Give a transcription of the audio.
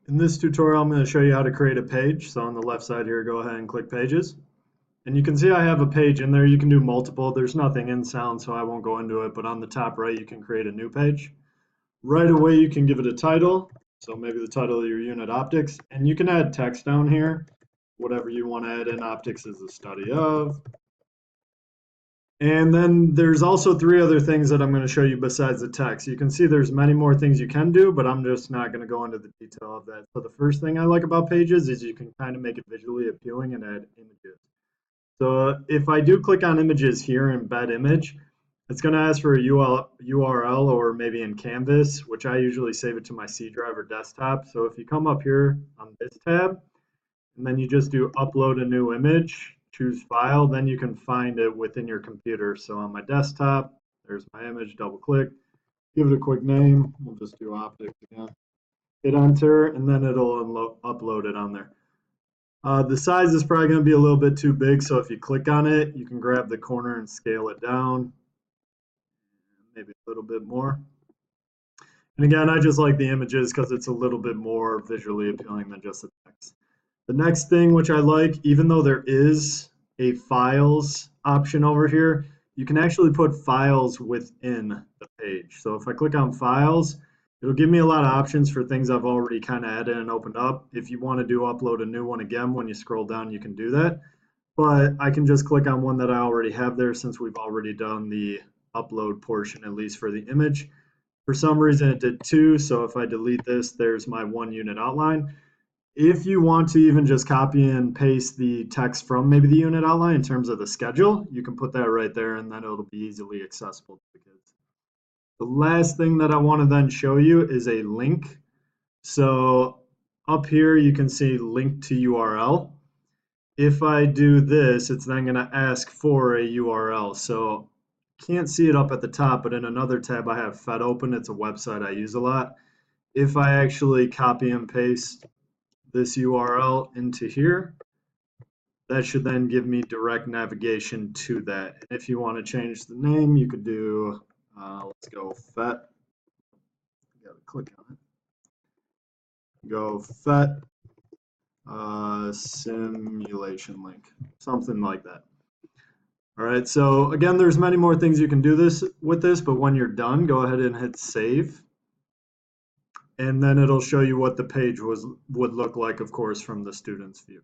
In this tutorial, I'm going to show you how to create a page. So on the left side here, go ahead and click Pages. And you can see I have a page in there. You can do multiple. There's nothing in Sound, so I won't go into it. But on the top right, you can create a new page. Right away, you can give it a title. So maybe the title of your unit, Optics. And you can add text down here. Whatever you want to add in. Optics is the study of. And then there's also three other things that I'm going to show you besides the text. You can see there's many more things you can do, but I'm just not going to go into the detail of that. So the first thing I like about Pages is you can kind of make it visually appealing and add images. So if I do click on images here, embed image, it's going to ask for a URL or maybe in Canvas, which I usually save it to my C drive or desktop. So if you come up here on this tab, and then you just do upload a new image, choose file, then you can find it within your computer. So on my desktop, there's my image, double click, give it a quick name. We'll just do optics again. Hit enter, and then it'll upload it on there. The size is probably going to be a little bit too big, so if you click on it, you can grab the corner and scale it down, maybe a little bit more. And again, I just like the images because it's a little bit more visually appealing than just the text. The next thing which I like, even though there is a files option over here, you can actually put files within the page. So if I click on files, it'll give me a lot of options for things I've already kind of added and opened up. If you want to do upload a new one again, when you scroll down, you can do that. But I can just click on one that I already have there since we've already done the upload portion, at least for the image. For some reason it did two, so if I delete this, there's my one unit outline. If you want to even just copy and paste the text from maybe the unit outline in terms of the schedule, you can put that right there and then it'll be easily accessible to the kids. The last thing that I want to then show you is a link. So up here you can see link to URL. If I do this, it's then going to ask for a URL. So can't see it up at the top, but in another tab I have Fed open. It's a website I use a lot. If I actually copy and paste this URL into here, that should then give me direct navigation to that. And if you want to change the name, you could do, let's go FET. Got to click on it. Go FET simulation link, something like that. All right, so again, there's many more things you can do with this, but when you're done, go ahead and hit save. And then it'll show you what the page would look like, of course, from the student's view.